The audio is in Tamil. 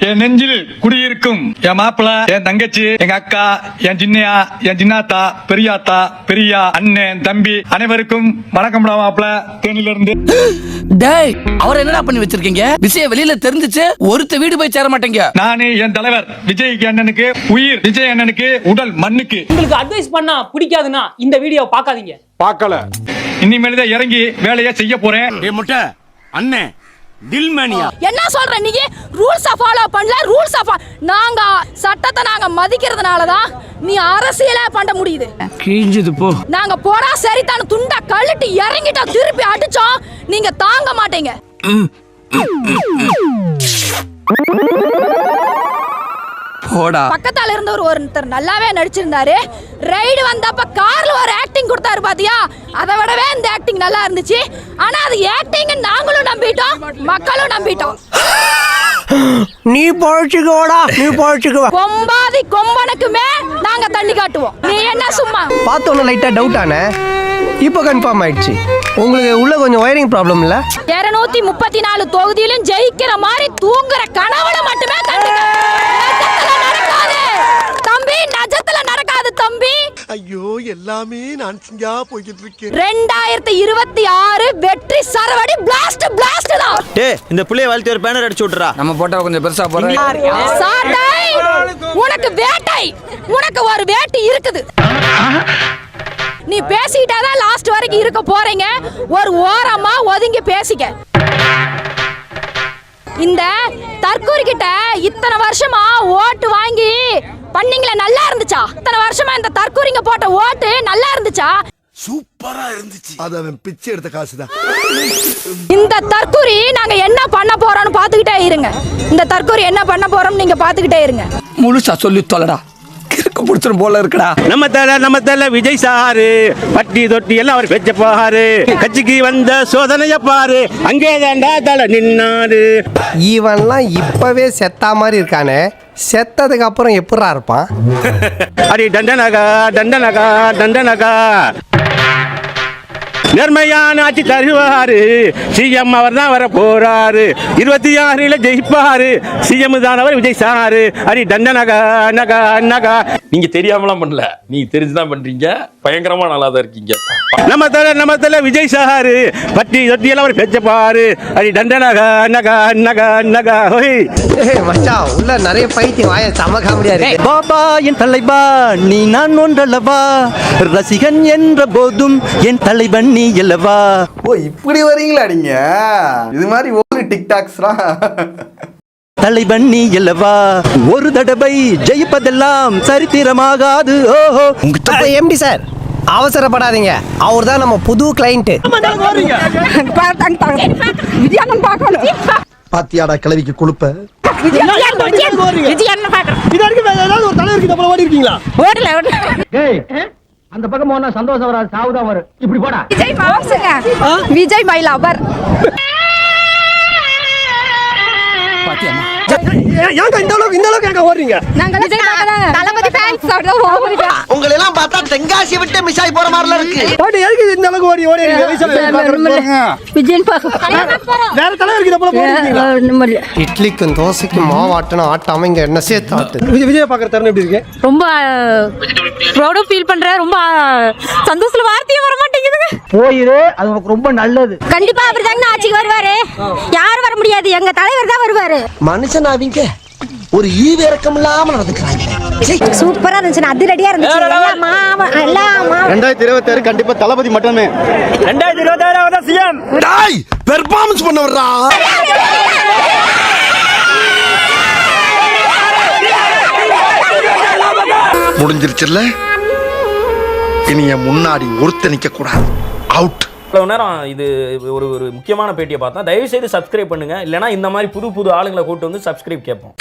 என் நெஞ்சில் குடியிருக்கும் என் மாப்பிள்ள, என் தங்கச்சி, எங்க அக்கா, என் சின்னையா, என் சின்னாத்தா, பெரியாத்தா, பெரியா, அண்ணன், தம்பி அனைவருக்கும் வணக்கம்டா மாப்பிள்ள, தேனில இருந்து. டேய், அவர் என்னடா பண்ணி வச்சிருக்கீங்க? விஷயம் வெளியில தெரிஞ்சிச்சு, ஒருத்த வீடு போய் சேர மாட்டேங்க. நானே என் தலைவர் விஜய்க்கு அண்ணனுக்கு உயிர், விஜய் அண்ணனுக்கு உடல் மண்ணுக்கு. உங்களுக்கு அட்வைஸ் பண்ணா பிடிக்காதுன்னா இந்த வீடியோ பார்க்காதீங்க. பார்க்கல, இனிமேல்தான் இறங்கி வேலையை செய்ய போறேன். முட்டை அண்ணே தில்மணியா என்ன சொல்ற நீ? ரூல்ஸ் ஃபாலோ பண்ணல, ரூல்ஸ் நாங்க சட்டத்தை நாங்க மதிக்கிறதுனால தான் நீ அரசியலே பண்ண முடியுது. கிழிஞ்சது போ. நாங்க போடா சரிதான துண்டா கழட்டி இறங்கிட்டோம், திருப்பி அடிச்சோம், நீங்க தாங்க மாட்டீங்க. போடா. பக்கத்தால இருந்த ஒருத்தர் நல்லாவே நடிச்சிருந்தாரு. ரைடு வந்தப்ப கார்ல ஒரு ஆக்டிங் கொடுத்தாரு பாத்தியா, அதை விடவே இந்த ஆக்டிங் நல்லா இருந்துச்சு. ஆனா அது ஆக்டிங் நாங்களும் நம்பிட்டோம், மக்களும் நம்பிட்டோம். நீ பழச்சுக்கோடா, நீ பழச்சுக்கோ. கொம்பாதி கொம்பனுக்குமே நாங்க தண்ணி காட்டுவோம், நீ என்ன சும்மா? பார்த்தோன்னு லைட்டா டவுட் ஆனே, இப்போ கன்ஃபார்ம் ஆயிடுச்சு. உங்களுக்கு உள்ள கொஞ்சம் வயரிங் ப்ராப்ளம் இல்ல? 234 தொகுதியிலும் ஜெயிக்கிற மாதிரி தூங்குற கனவுல மட்டுமே தம்பி, நஜத்துல நடக்காது தம்பி. ஐயோ, எல்லாமே நான் சிங்கா போய்கிட்டு இருக்கேன். 2026 வெற்றி சரவடி பிளாஸ்ட் பிளாஸ்ட் தான். டேய், இந்த புள்ளைய வாழ்த்தி ஒரு பேனர் அடிச்சு விட்டுறா. நம்ம போட்டோ கொஞ்சம் பெருசா போறேன். சாட்டை, உனக்கு வேட்டை, உனக்கு ஒரு வேட்டி இருக்குது. நீ பேசிட்டாதான் லாஸ்ட் வரைக்கும் இருக்க போறீங்க. ஒரு ஓரமா ஒதுங்கி பேசிக்க. இந்த தற்கூரி கிட்ட இத்தனை வருஷமா ஓட்டு வாங்கி பண்ணீங்களே, நல்லா இருந்துச்சா? இத்தனை வருஷமா இந்த தற்கூரிங்க போட்ட ஓட்டு நல்லா இருந்துச்சா? சூப்பரா இருந்துச்சு. அது அவன் பிச்சை எடுத்த காசுதான். இந்த தற்கூரி நாங்க என்ன பண்ண போறோம்னு பாத்துக்கிட்டே இருங்க. இந்த தற்கூரி என்ன பண்ண போறோம் நீங்க பாத்துக்கிட்டே இருங்க. முழுசா சொல்லி தொலைடா, கிறுக்கு புடிச்சிரும் போல இருக்குடா. நம்ம தல விஜய் சாரு பட்டி தொட்டி எல்லாம் அவர் பெச்ச பாரு. கட்சிக்கு வந்த சோதனைய பாரு, அங்கே தாண்டா தல நின்னாரு. இவன்லாம் இப்பவே செத்தா மாதிரி இருக்கானே, செத்ததுக்கு அப்புறம் எப்படா இருப்பான்? அடி டண்டனகா டண்டனகா டண்டனகா. நேர்மையான ஆட்சி தருவாரு, சிஎம் அவர் தான் வர போறாரு. 26 ஜெயிப்பாரு, சிஎம் தான் அவர் விஜய் சாரு. அடி டண்டனகா நகா நகா. நீங்க தெரியாமலாம் பண்ணல, நீங்க தெரிஞ்சுதான் பண்றீங்க. பயங்கரமா நல்லா தான் இருக்கீங்க. நம்ம தல விஜய் சாரு பட்டி தொட்டி எல்லாம் அவர் பெச்ச பாரு. அடி டண்டனகா நகா நகா நகா. மச்சான், உள்ள நிறைய பைத்தியம், வாய செம காமெடியா இருக்கு. பாபா என் தலைவா, நீ நான் ஒன்றல்லவா, ரசிகன் என்ற போதும் என் தலைவன் நீ அல்லவா. ஓ, இப்படி வரீங்களா நீங்க? இது மாதிரி ஒரு டிக்டாக்ஸ்லாம் தலைவன் நீ அல்லவா, ஒரு தடவை ஜெயிப்பதெல்லாம் சரித்திரமாகாது. ஓஹோ. எம்டி சார், அவசரப்படாதீங்க, அவர் தான் நம்ம புது கிளைண்ட். பாத்தியாடா கிளவிக்கு கொழுப்ப. அந்த பக்கம் போனா சந்தோஷம் வராது, சாவுதான் வரும். இப்படி போடா. Vijay my lower. உங்களை எல்லாம் பார்த்தா தெங்காசி விட்டு மிஸ் ஆகி போற மாதிரி இருக்கு. இட்லிக்கும் தோசைக்கும் மாவாட்டணும் ஆட்டாம இங்க என்ன சேர்த்து ஆட்டு. விஜய் பாக்குற தருணம் எப்படி இருக்கு? ரொம்ப ப்ரௌடா ஃபீல் பண்றேன். ரொம்ப சந்தோஷத்துல வார்த்தையே வர மாட்டேங்குது. போயிரு, அது உனக்கு ரொம்ப நல்லது. கண்டிப்பா அவர்தாங்க ஆட்சிக்கு வருவாரு. யாரும் வர முடியாது, எங்க தலைவர் தான் வருவாரு. மனுஷன் அவங்க ஒரு ஈவு இறக்கம் இல்லாம நடந்துக்கிறாங்க. சூப்பரா இருந்துச்சு, அதிரடியா இருந்துச்சு. 2026 கண்டிப்பா தளபதி மட்டுமே. 2026 சிஎம் டாய் பெர்ஃபார்மன்ஸ் பண்ண வர்றா. முடிஞ்சிருச்சுல்ல, இனி முன்னாடி ஒருத்த நிக்க கூடாது. அவுட். இவ்வளவு நேரம் இது ஒரு முக்கியமான பேட்டியை பார்த்தா, தயவு செய்து சப்ஸ்கிரைப் பண்ணுங்க. இல்லைன்னா இந்த மாதிரி புது புது ஆளுங்களை கூட்டு வந்து சப்ஸ்கிரைப் கேட்போம்.